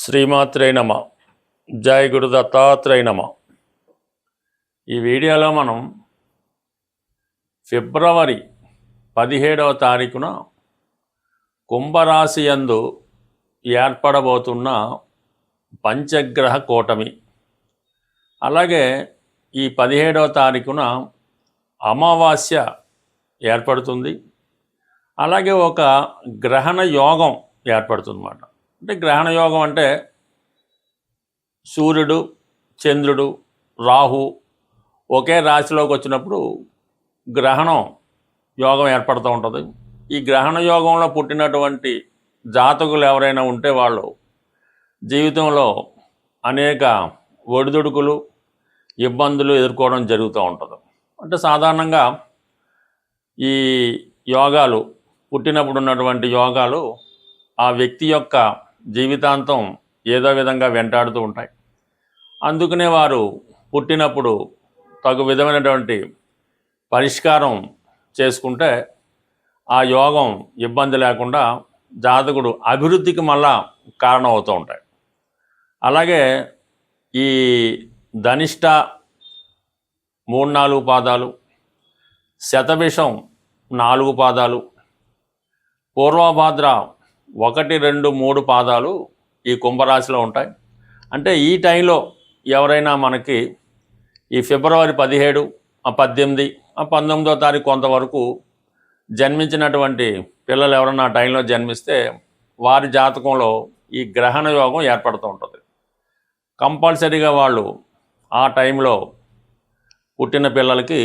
శ్రీమాత్రే నమ. జై గురు దత్తాత్రేయ నమ. ఈ వీడియోలో మనం ఫిబ్రవరి 17వ తారీఖున కుంభరాశి యందు ఏర్పడబోతున్న పంచగ్రహ కూటమి, అలాగే ఈ 17వ తారీఖున అమావాస్య ఏర్పడుతుంది. అలాగే ఒక గ్రహణ యోగం ఏర్పడుతుందన్నమాట. అంటే గ్రహణ యోగం అంటే సూర్యుడు, చంద్రుడు, రాహు ఒకే రాశిలోకి వచ్చినప్పుడు గ్రహణం యోగం ఏర్పడుతూ ఉంటుంది. ఈ గ్రహణ యోగంలో పుట్టినటువంటి జాతకులు ఎవరైనా ఉంటే వాళ్ళు జీవితంలో అనేక ఒడిదుడుకులు, ఇబ్బందులు ఎదుర్కోవడం జరుగుతూ ఉంటుంది. అంటే సాధారణంగా ఈ యోగాలు పుట్టినప్పుడు ఉన్నటువంటి యోగాలు ఆ వ్యక్తి యొక్క జీవితాంతం ఏదో విధంగా వెంటాడుతూ ఉంటాయి. అందుకనే వారు పుట్టినప్పుడు తగు విధమైనటువంటి పరిష్కారం చేసుకుంటే ఆ యోగం ఇబ్బంది లేకుండా జాతకుడు అభివృద్ధికి మళ్ళా కారణం అవుతూ ఉంటాయి. అలాగే ఈ ధనిష్ట 3-4 పాదాలు, శతభిషం 4 పాదాలు, పూర్వభాద్ర 1, 2, 3 పాదాలు ఈ కుంభరాశిలో ఉంటాయి. అంటే ఈ టైంలో ఎవరైనా మనకి ఈ ఫిబ్రవరి 17, 18, 19వ తారీఖు కొంతవరకు జన్మించినటువంటి పిల్లలు ఎవరైనా ఆ టైంలో జన్మిస్తే వారి జాతకంలో ఈ గ్రహణ యోగం ఏర్పడుతూ ఉంటుంది. కంపల్సరీగా వాళ్ళు ఆ టైంలో పుట్టిన పిల్లలకి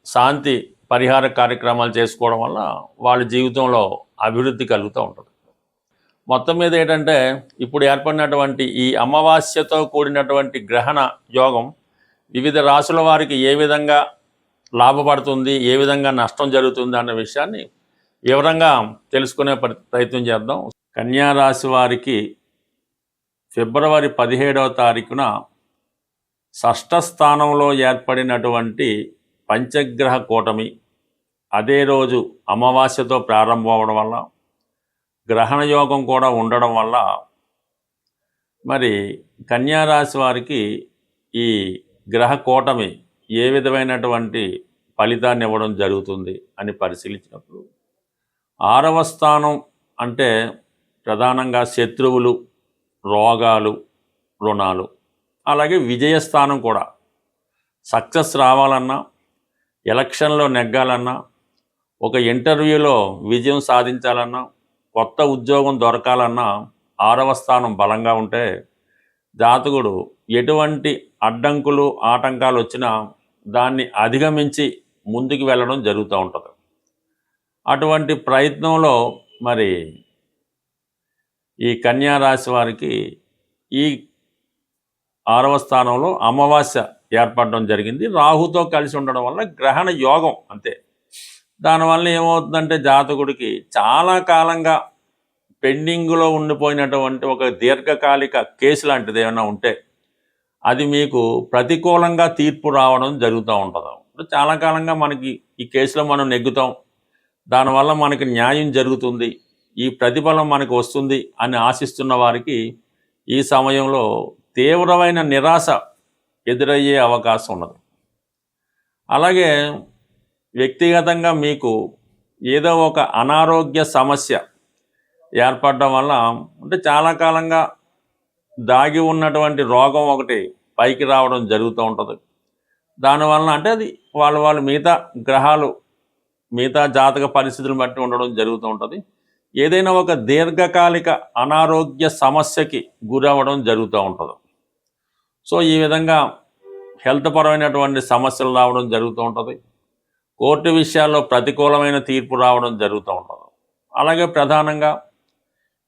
శాంతి పరిహార కార్యక్రమాలు చేసుకోవడం వల్ల వాళ్ళ జీవితంలో అభివృద్ధి కలుగుతూ ఉంటుంది. మొత్తం మీద ఏంటంటే ఇప్పుడు ఏర్పడినటువంటి ఈ అమావాస్యతో కూడినటువంటి గ్రహణ యోగం వివిధ రాశుల వారికి ఏ విధంగా లాభపడుతుంది, ఏ విధంగా నష్టం జరుగుతుంది అన్న విషయాన్ని వివరంగా తెలుసుకునే ప్రయత్నం చేద్దాం. కన్యా రాశి వారికి ఫిబ్రవరి 17వ తారీఖున షష్ఠ స్థానంలో ఏర్పడినటువంటి పంచగ్రహ కూటమి అదే రోజు అమావాస్యతో ప్రారంభం అవడం వల్ల, గ్రహణ యోగం కూడా ఉండడం వల్ల మరి కన్యారాశి వారికి ఈ గ్రహ కూటమి ఏ విధమైనటువంటి ఫలితాన్ని ఇవ్వడం జరుగుతుంది అని పరిశీలించినప్పుడు 6వ స్థానం అంటే ప్రధానంగా శత్రువులు, రోగాలు, రుణాలు, అలాగే విజయస్థానం కూడా సక్సెస్ రావాలన్నా, ఎలక్షన్లో నెగ్గాలన్నా, ఒక ఇంటర్వ్యూలో విజయం సాధించాలన్నా, కొత్త ఉద్యోగం దొరకాలన్నా 6వ స్థానం బలంగా ఉంటే జాతకుడు ఎటువంటి అడ్డంకులు, ఆటంకాలు వచ్చినా దాన్ని అధిగమించి ముందుకు వెళ్ళడం జరుగుతూ ఉంటుంది. అటువంటి ప్రయత్నంలో మరి ఈ కన్యా రాశి వారికి ఈ 6వ స్థానంలో అమావాస్య ఏర్పడడం జరిగింది. రాహుతో కలిసి ఉండడం వల్ల గ్రహణ యోగం అంతే. దానివల్ల ఏమవుతుందంటే జాతకుడికి చాలా కాలంగా పెండింగ్లో ఉండిపోయినటువంటి ఒక దీర్ఘకాలిక కేసు లాంటిది ఏమైనా ఉంటే అది మీకు ప్రతికూలంగా తీర్పు రావడం జరుగుతూ ఉంటుంది. చాలా కాలంగా మనకి ఈ కేసులో మనం నెగ్గుతాం, దానివల్ల మనకి న్యాయం జరుగుతుంది, ఈ ప్రతిఫలం మనకు వస్తుంది అని ఆశిస్తున్న వారికి ఈ సమయంలో తీవ్రమైన నిరాశ ఎదురయ్యే అవకాశం ఉన్నది. అలాగే వ్యక్తిగతంగా మీకు ఏదో ఒక అనారోగ్య సమస్య ఏర్పడడం వల్ల, అంటే చాలా కాలంగా దాగి ఉన్నటువంటి రోగం ఒకటి పైకి రావడం జరుగుతూ ఉంటుంది. దానివల్ల అంటే అది వాళ్ళు మిగతా గ్రహాలు, మిగతా జాతక పరిస్థితులను బట్టి ఉండడం జరుగుతూ ఉంటుంది. ఏదైనా ఒక దీర్ఘకాలిక అనారోగ్య సమస్యకి గురవ్వడం జరుగుతూ ఉంటుంది. సో ఈ విధంగా హెల్త్ పరమైనటువంటి సమస్యలు రావడం జరుగుతూ ఉంటుంది. కోర్టు విషయాల్లో ప్రతికూలమైన తీర్పు రావడం జరుగుతూ ఉంటుంది. అలాగే ప్రధానంగా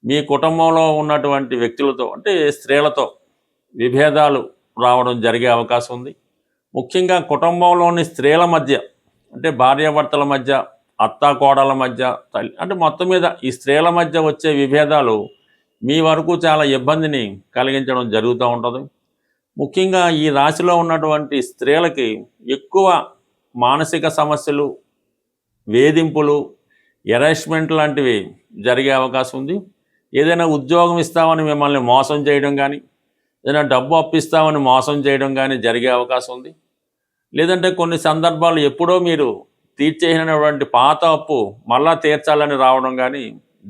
మీ కుటుంబంలో ఉన్నటువంటి వ్యక్తులతో, అంటే స్త్రీలతో విభేదాలు రావడం జరిగే అవకాశం ఉంది. ముఖ్యంగా కుటుంబంలోని స్త్రీల మధ్య, అంటే భార్యాభర్తల మధ్య, అత్తాకోడళ్ళ మధ్య, అంటే మొత్తం మీద ఈ స్త్రీల మధ్య వచ్చే విభేదాలు మీ వరకు చాలా ఇబ్బందిని కలిగించడం జరుగుతూ ఉంటుంది. ముఖ్యంగా ఈ రాశిలో ఉన్నటువంటి స్త్రీలకి ఎక్కువ మానసిక సమస్యలు, వేధింపులు, ఎరేస్మెంట్ లాంటివి జరిగే అవకాశం ఉంది. ఏదైనా ఉద్యోగం ఇస్తామని మిమ్మల్ని మోసం చేయడం కానీ, ఏదైనా డబ్బు అప్పిస్తామని మోసం చేయడం కానీ జరిగే అవకాశం ఉంది. లేదంటే కొన్ని సందర్భాలు ఎప్పుడో మీరు తీర్చేసినటువంటి పాత అప్పు మళ్ళా తీర్చాలని రావడం కానీ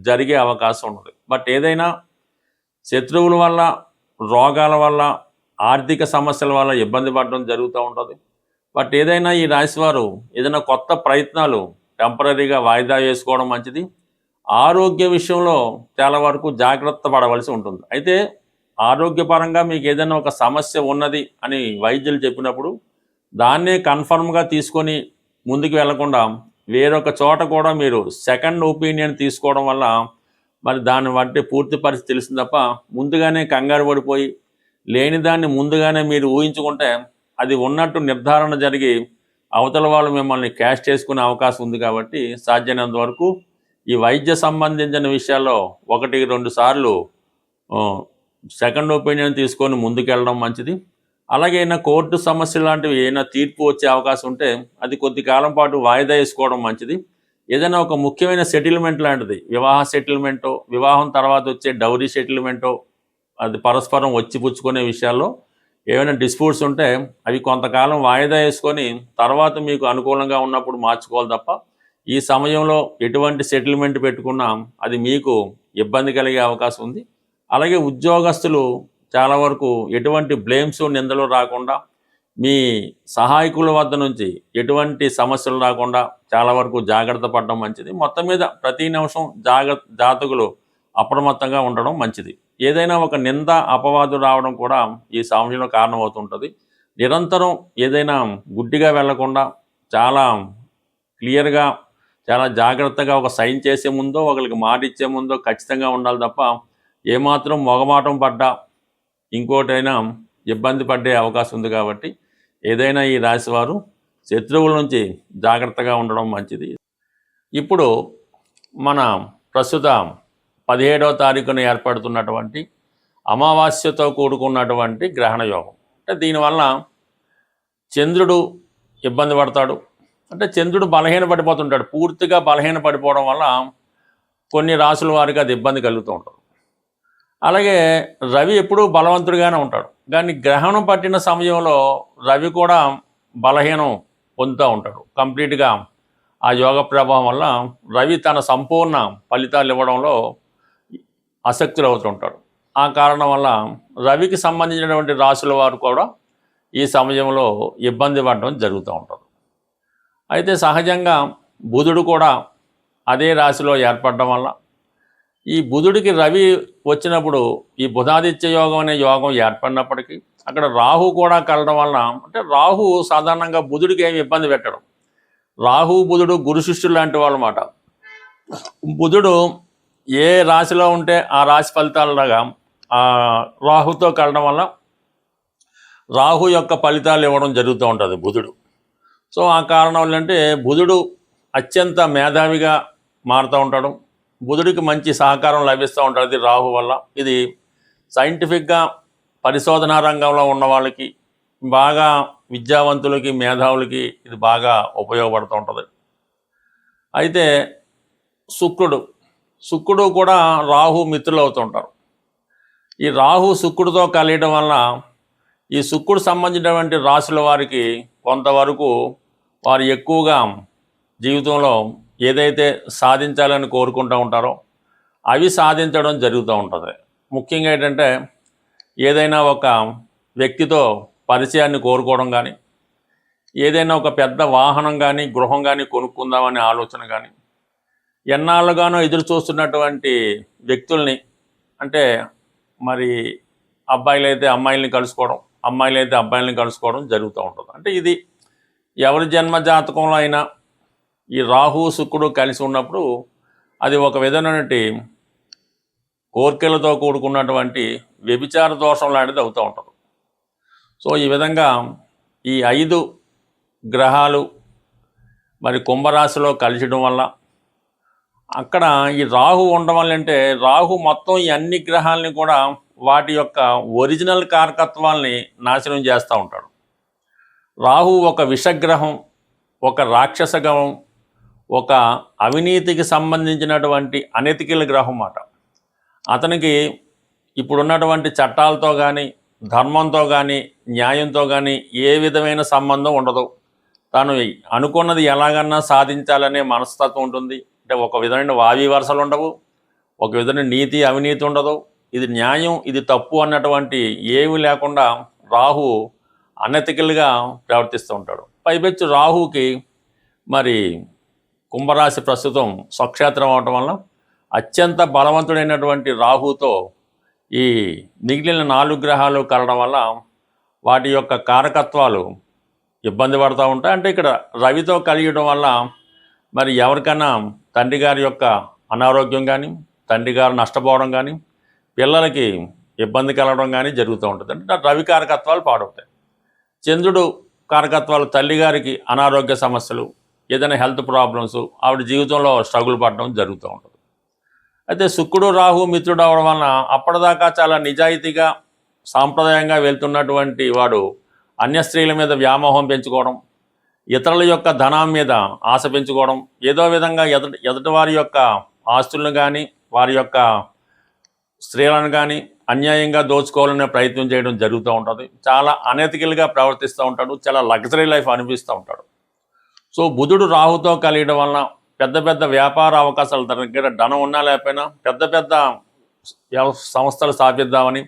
జరిగే అవకాశం ఉన్నది. బట్ ఏదైనా శత్రువుల వల్ల, రోగాల వల్ల, ఆర్థిక సమస్యల వల్ల ఇబ్బంది పడడం జరుగుతూ ఉంటుంది. బట్ ఏదైనా ఈ రాశివారు ఏదైనా కొత్త ప్రయత్నాలు టెంపరీగా వాయిదా వేసుకోవడం మంచిది. ఆరోగ్య విషయంలో చాలా వరకు జాగ్రత్త పడవలసి ఉంటుంది. అయితే ఆరోగ్యపరంగా మీకు ఏదైనా ఒక సమస్య ఉన్నది అని వైద్యులు చెప్పినప్పుడు దాన్నే కన్ఫర్మ్గా తీసుకొని ముందుకు వెళ్లకుండా వేరొక చోట కూడా మీరు సెకండ్ ఒపీనియన్ తీసుకోవడం వల్ల మరి దాన్ని బట్టి పూర్తి పరిస్థితి తెలిసింది తప్ప ముందుగానే కంగారు పడిపోయి లేని దాన్ని ముందుగానే మీరు ఊహించుకుంటే అది ఉన్నట్టు నిర్ధారణ జరిగి అవతల వాళ్ళు మిమ్మల్ని క్యాష్ చేసుకునే అవకాశం ఉంది. కాబట్టి సాధ్యమైనంత వరకు ఈ వైద్య సంబంధించిన విషయాల్లో 1-2 సార్లు సెకండ్ ఒపీనియన్ తీసుకొని ముందుకెళ్ళడం మంచిది. అలాగే అయినా కోర్టు సమస్య లాంటివి ఏమైనా తీర్పు వచ్చే అవకాశం ఉంటే అది కొద్ది కాలం పాటు వాయిదా వేసుకోవడం మంచిది. ఏదైనా ఒక ముఖ్యమైన సెటిల్మెంట్ లాంటిది, వివాహ సెటిల్మెంటో, వివాహం తర్వాత వచ్చే డౌరీ సెటిల్మెంటో, అది పరస్పరం వచ్చి పుచ్చుకునే విషయాల్లో ఏమైనా డిస్ప్యూట్స్ ఉంటే అవి కొంతకాలం వాయిదా వేసుకొని తర్వాత మీకు అనుకూలంగా ఉన్నప్పుడు మార్చుకోవాలి తప్ప ఈ సమయంలో ఎటువంటి సెటిల్మెంట్ పెట్టుకున్నా అది మీకు ఇబ్బంది కలిగే అవకాశం ఉంది. అలాగే ఉద్యోగస్తులు చాలా వరకు ఎటువంటి బ్లేమ్స్, నిందలు రాకుండా మీ సహాయకుల వద్ద నుంచి ఎటువంటి సమస్యలు రాకుండా చాలా వరకు జాగ్రత్త పడడం మంచిది. మొత్తం మీద ప్రతి నిమిషం జాతకులు అప్రమత్తంగా ఉండడం మంచిది. ఏదైనా ఒక నింద, అపవాదు రావడం కూడా ఈ సమయంలో కారణమవుతుంటుంది. నిరంతరం ఏదైనా గుడ్డిగా వెళ్లకుండా చాలా క్లియర్గా, చాలా జాగ్రత్తగా ఒక సైన్ చేసే ముందో, ఒకరికి మాట ఇచ్చే ముందో ఖచ్చితంగా ఉండాలి తప్ప ఏమాత్రం మొగమాటం పడ్డా ఇంకోటైనా ఇబ్బంది పడే అవకాశం ఉంది. కాబట్టి ఏదైనా ఈ రాశివారు శత్రువుల నుంచి జాగ్రత్తగా ఉండడం మంచిది. ఇప్పుడు మన ప్రస్తుత 17వ తారీఖున ఏర్పడుతున్నటువంటి అమావాస్యతో కూడుకున్నటువంటి గ్రహణ యోగం. అంటే దీనివల్ల చంద్రుడు ఇబ్బంది పడతాడు. అంటే చంద్రుడు బలహీన పడిపోతుంటాడు. పూర్తిగా బలహీన పడిపోవడం వల్ల కొన్ని రాసుల వారికి అది ఇబ్బంది కలుగుతూ ఉంటుంది. అలాగే రవి ఎప్పుడూ బలవంతుడిగానే ఉంటాడు. కానీ గ్రహణం పట్టిన సమయంలో రవి కూడా బలహీనం పొందుతూ ఉంటాడు. కంప్లీట్గా ఆ యోగ ప్రభావం వల్ల రవి తన సంపూర్ణ ఫలితాలు ఇవ్వడంలో ఆసక్తులు అవుతుంటాడు. ఆ కారణం వల్ల రవికి సంబంధించినటువంటి రాశుల వారు కూడా ఈ సమయంలో ఇబ్బంది పడడం జరుగుతూ ఉంటుంది. అయితే సహజంగా బుధుడు కూడా అదే రాశిలో ఏర్పడడం వల్ల ఈ బుధుడికి రవి వచ్చినప్పుడు ఈ బుధాదిత్య యోగం అనే యోగం ఏర్పడినప్పటికీ అక్కడ రాహు కూడా కలడం వలన, అంటే రాహు సాధారణంగా బుధుడికి ఏమి ఇబ్బంది పెట్టడం. రాహు బుధుడు గురు శిష్యులు లాంటి వాళ్ళు అన్నమాట. బుధుడు ఏ రాశిలో ఉంటే ఆ రాశి ఫలితాలలాగా రాహుతో కలడం వల్ల రాహు యొక్క ఫలితాలు ఇవ్వడం జరుగుతూ ఉంటుంది బుధుడు. సో ఆ కారణం ఏంటంటే బుధుడు అత్యంత మేధావిగా మారుతూ ఉంటాడు. బుధుడికి మంచి సహకారం లభిస్తూ ఉంటుంది రాహు వల్ల. ఇది సైంటిఫిక్గా పరిశోధనా రంగంలో ఉన్న వాళ్ళకి, బాగా విద్యావంతులకి, మేధావులకి ఇది బాగా ఉపయోగపడుతూ ఉంటుంది. అయితే శుక్రుడు కూడా రాహు మిత్రులు అవుతుంటారు. ఈ రాహు శుక్రుడితో కలియడం వల్ల ఈ శుక్రుడు సంబంధించినటువంటి రాశుల వారికి కొంతవరకు వారు ఎక్కువగా జీవితంలో ఏదైతే సాధించాలని కోరుకుంటూ ఉంటారో అవి సాధించడం జరుగుతూ ఉంటుంది. ముఖ్యంగా ఏంటంటే ఏదైనా ఒక వ్యక్తితో పరిచయాన్ని కోరుకోవడం కానీ, ఏదైనా ఒక పెద్ద వాహనం కానీ, గృహం కానీ కొనుక్కుందామనే ఆలోచన కానీ, ఎన్నాళ్ళుగానో ఎదురు చూస్తున్నటువంటి వ్యక్తుల్ని, అంటే మరి అబ్బాయిలైతే అమ్మాయిల్ని కలుసుకోవడం, అమ్మాయిలైతే అబ్బాయిల్ని కలుసుకోవడం జరుగుతూ ఉంటుంది. అంటే ఇది ఎవరి జన్మ జాతకంలో అయినా ఈ రాహు శుక్రుడు కలిసి ఉన్నప్పుడు అది ఒక విధమైనటువంటి కోర్కెలతో కూడుకున్నటువంటి వ్యభిచార దోషం లాంటిది అవుతూ ఉంటుంది. సో ఈ విధంగా ఈ 5 గ్రహాలు మరి కుంభరాశిలో కలిసడం వల్ల అక్కడ ఈ రాహు ఉండడం వల్ల, అంటే రాహు మొత్తం ఈ అన్ని గ్రహాలని కూడా వాటి యొక్క ఒరిజినల్ కారకత్వాల్ని నాశనం చేస్తూ ఉంటాడు. రాహు ఒక విషగ్రహం, ఒక రాక్షస గ్రహం, ఒక అవినీతికి సంబంధించినటువంటి అనెతికల్ గ్రహం మాట. అతనికి ఇప్పుడున్నటువంటి చట్టాలతో కానీ, ధర్మంతో కానీ, న్యాయంతో కానీ ఏ విధమైన సంబంధం ఉండదు. తాను అనుకున్నది ఎలాగన్నా సాధించాలనే మనస్తత్వం ఉంటుంది. అంటే ఒక విధమైన వావి వరసలు ఉండవు, ఒక విధమైన నీతి అవినీతి ఉండదు. ఇది న్యాయం, ఇది తప్పు అన్నటువంటి ఏమి లేకుండా రాహు అనెతికల్గా ప్రవర్తిస్తూ ఉంటాడు. పైపెచ్చు రాహుకి మరి కుంభరాశి ప్రస్తుతం స్వక్షేత్రం అవటం వల్ల అత్యంత బలవంతుడైనటువంటి రాహుతో ఈ మిగిలిన 4 గ్రహాలు కలవడం వల్ల వాటి యొక్క కారకత్వాలు ఇబ్బంది పడుతూ ఉంటాయి. అంటే ఇక్కడ రవితో కలియడం వల్ల మరి ఎవరికైనా తండ్రి గారి యొక్క అనారోగ్యం కానీ, తండ్రి గారు నష్టపోవడం కానీ, పిల్లలకి ఇబ్బంది కలగడం కానీ జరుగుతూ ఉంటుంది. అంటే రవి కారకత్వాలు పాడవుతాయి. చంద్రుడు కారకత్వాలు తల్లిగారికి అనారోగ్య సమస్యలు, ఏదైనా హెల్త్ ప్రాబ్లమ్స్, ఆవిడ జీవితంలో స్ట్రగుల్ పడడం జరుగుతూ ఉంటుంది. అయితే శుక్రుడు రాహు మిత్రుడు అవడం వలన అప్పటిదాకా చాలా నిజాయితీగా సాంప్రదాయంగా వెళ్తున్నటువంటి వాడు అన్య స్త్రీల మీద వ్యామోహం పెంచుకోవడం, ఇతరుల యొక్క ధనం మీద ఆశ పెంచుకోవడం, ఏదో విధంగా ఎదుటి వారి యొక్క ఆస్తులను కానీ, వారి యొక్క స్త్రీలను కానీ అన్యాయంగా దోచుకోవాలనే ప్రయత్నం చేయడం జరుగుతూ ఉంటుంది. చాలా అనెతికల్గా ప్రవర్తిస్తూ ఉంటాడు, చాలా లగ్జరీ లైఫ్ అనిపిస్తూ ఉంటాడు. సో బుధుడు రాహుతో కలియడం వలన పెద్ద పెద్ద వ్యాపార అవకాశాలు, తన దగ్గర ధనం ఉన్నా లేకపోయినా పెద్ద పెద్ద సంస్థలు స్థాపిద్దామని,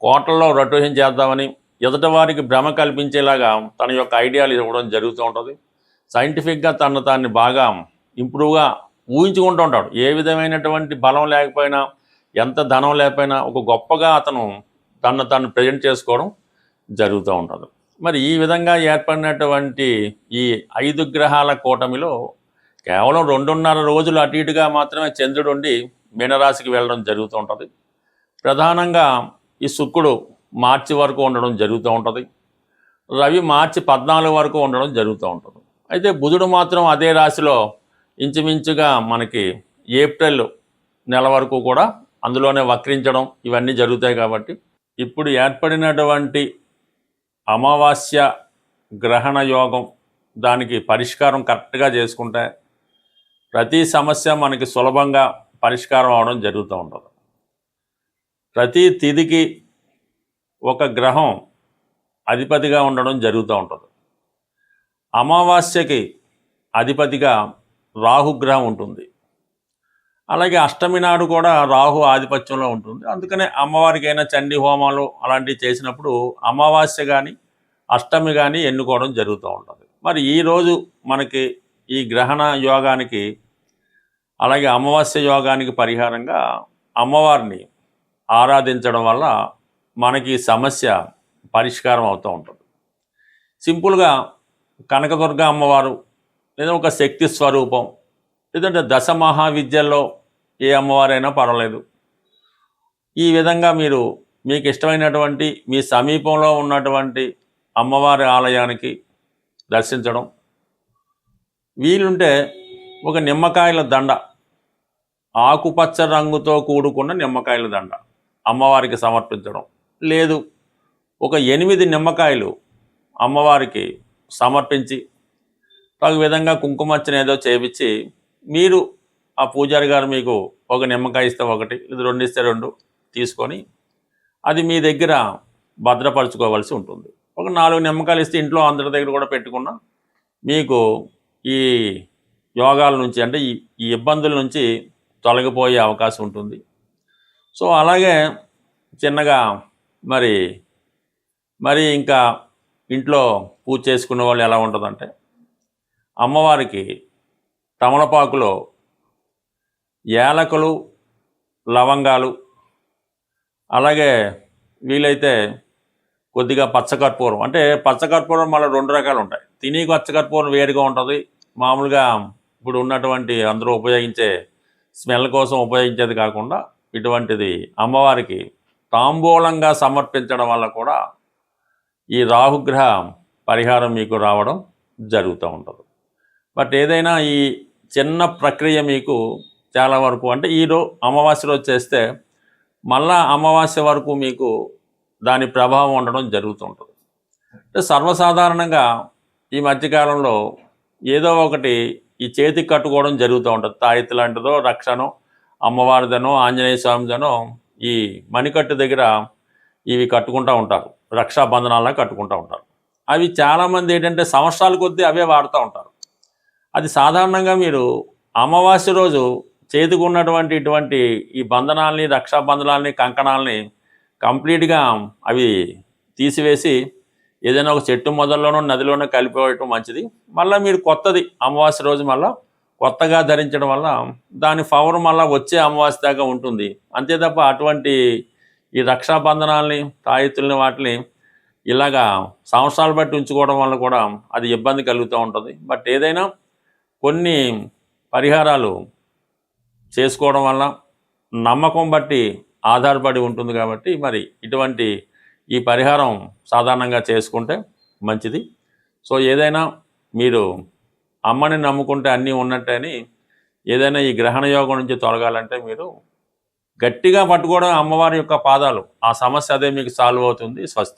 కోట్లలో రొటేషన్ చేద్దామని ఎదుటి వారికి భ్రమ కల్పించేలాగా తన యొక్క ఐడియాలు ఇవ్వడం జరుగుతూ ఉంటుంది. సైంటిఫిక్గా తాన్ని బాగా ఇంప్రూవ్గా ఊహించుకుంటూ ఉంటాడు. ఏ విధమైనటువంటి బలం లేకపోయినా, ఎంత ధనం లేకపోయినా ఒక గొప్పగా అతను తను ప్రజెంట్ చేసుకోవడం జరుగుతూ ఉంటుంది. మరి ఈ విధంగా ఏర్పడినటువంటి ఈ 5 గ్రహాల కూటమిలో కేవలం 2.5 రోజులు అటు ఇటుగా మాత్రమే చంద్రుడు ఉండి మీనరాశికి వెళ్ళడం జరుగుతూ ఉంటుంది. ప్రధానంగా ఈ శుక్రుడు మార్చి వరకు ఉండడం జరుగుతూ ఉంటుంది. రవి మార్చి 14 వరకు ఉండడం జరుగుతూ ఉంటుంది. అయితే బుధుడు మాత్రం అదే రాశిలో ఇంచుమించుగా మనకి ఏప్రిల్ నెల వరకు కూడా అందులోనే వక్రించడం ఇవన్నీ జరుగుతాయి. కాబట్టి ఇప్పుడు ఏర్పడినటువంటి అమావాస్య గ్రహణ యోగం, దానికి పరిష్కారం కరెక్ట్గా చేసుకుంటే ప్రతి సమస్య మనకి సులభంగా పరిష్కారం అవడం జరుగుతూ ఉంటుంది. ప్రతి తిథికి ఒక గ్రహం అధిపతిగా ఉండడం జరుగుతూ ఉంటుంది. అమావాస్యకి అధిపతిగా రాహుగ్రహం ఉంటుంది. అలాగే అష్టమి నాడు కూడా రాహు ఆధిపత్యంలో ఉంటుంది. అందుకనే అమ్మవారికైనా చండీ హోమాలు అలాంటివి చేసినప్పుడు అమావాస్య కానీ అష్టమి కానీ ఎన్నుకోవడం జరుగుతూ ఉంటుంది. మరి ఈరోజు మనకి ఈ గ్రహణ యోగానికి అలాగే అమావాస్య యోగానికి పరిహారంగా అమ్మవారిని ఆరాధించడం వల్ల మనకి సమస్య పరిష్కారం అవుతూ ఉంటుంది. సింపుల్గా కనకదుర్గ అమ్మవారు లేదా ఒక శక్తి స్వరూపం, లేదంటే దశ మహావిద్యల్లో ఏ అమ్మవారైనా పర్వాలేదు. ఈ విధంగా మీకు ఇష్టమైనటువంటి మీ సమీపంలో ఉన్నటువంటి అమ్మవారి ఆలయానికి దర్శించడం, వీలుంటే ఒక నిమ్మకాయల దండ, ఆకుపచ్చ రంగుతో కూడుకున్న నిమ్మకాయల దండ అమ్మవారికి సమర్పించడం, లేదు ఒక 8 నిమ్మకాయలు అమ్మవారికి సమర్పించి ఒక విధంగా కుంకుమర్చన ఏదో చేపించి మీరు ఆ పూజారి గారు మీకు ఒక నిమ్మకాయ ఇస్తే ఒకటి, ఇది 2 ఇస్తే 2 తీసుకొని అది మీ దగ్గర భద్రపరచుకోవాల్సి ఉంటుంది. ఒక 4 నిమ్మకాయలు ఇస్తే ఇంట్లో అందరి దగ్గర కూడా పెట్టుకున్నా మీకు ఈ యోగాల నుంచి, అంటే ఈ ఇబ్బందుల నుంచి తొలగిపోయే అవకాశం ఉంటుంది. సో అలాగే చిన్నగా మరి ఇంకా ఇంట్లో పూజ చేసుకునే వాళ్ళు ఎలా ఉంటుందంటే, అమ్మవారికి తమలపాకులో యాలకులు, లవంగాలు, అలాగే వీలైతే కొద్దిగా పచ్చకర్పూరం, అంటే పచ్చకర్పూరం మళ్ళీ 2 రకాలు ఉంటాయి. తిని పచ్చకర్పూరం వేరుగా ఉంటుంది, మామూలుగా ఇప్పుడు ఉన్నటువంటి అందరూ ఉపయోగించే స్మెల్ కోసం ఉపయోగించేది కాకుండా ఇటువంటిది అమ్మవారికి తాంబూలంగా సమర్పించడం వల్ల కూడా ఈ రాహుగ్రహ పరిహారం మీకు రావడం జరుగుతూ ఉంటుంది. బట్ ఏదైనా ఈ చిన్న ప్రక్రియ మీకు చాలా వరకు, అంటే అమావాస్య రోజు చేస్తే మళ్ళా అమావాస్య వరకు మీకు దాని ప్రభావం ఉండడం జరుగుతుంటుంది. అంటే సర్వసాధారణంగా ఈ మధ్యకాలంలో ఏదో ఒకటి ఈ చేతికి కట్టుకోవడం జరుగుతూ ఉంటుంది. తాయెత్తు లాంటిదో, రక్షణో, అమ్మవారిదనో ఆంజనేయ స్వామిదనో ఈ మణికట్టు దగ్గర ఇవి కట్టుకుంటూ ఉంటారు, రక్షాబంధనాలను కట్టుకుంటూ ఉంటారు. అవి చాలామంది ఏంటంటే సంవత్సరాల కొద్దీ అవే వాడుతూ ఉంటారు. అది సాధారణంగా మీరు అమావాస్య రోజు చేతికున్నటువంటి ఇటువంటి ఈ బంధనాల్ని, రక్షాబంధనాల్ని, కంకణాలని కంప్లీట్గా అవి తీసివేసి ఏదైనా ఒక చెట్టు మొదల్లోనో నదిలోనో కలిపివేయటం మంచిది. మళ్ళీ మీరు కొత్తది అమావాస్య రోజు మళ్ళీ కొత్తగా ధరించడం వల్ల దాని పవర్ మళ్ళీ వచ్చే అమావాస్య దాకా ఉంటుంది. అంతే తప్ప అటువంటి ఈ రక్షాబంధనాల్ని, తాయెత్తుల్ని వాటిని ఇలాగా సంవత్సరాలు బట్టి ఉంచుకోవడం వల్ల కూడా అది ఇబ్బంది కలుగుతూ ఉంటుంది. బట్ ఏదైనా కొన్ని పరిహారాలు చేసుకోవడం వల్ల నమ్మకం బట్టి ఆధారపడి ఉంటుంది కాబట్టి మరి ఇటువంటి ఈ పరిహారం సాధారణంగా చేసుకుంటే మంచిది. సో ఏదైనా మీరు అమ్మని నమ్ముకుంటే అన్నీ ఉన్నట్టని, ఏదైనా ఈ గ్రహణ యోగం నుంచి తొలగాలంటే మీరు గట్టిగా పట్టుకోవడం అమ్మవారి యొక్క పాదాలు, ఆ సమస్య అదే మీకు సాల్వ్ అవుతుంది. స్వస్తి.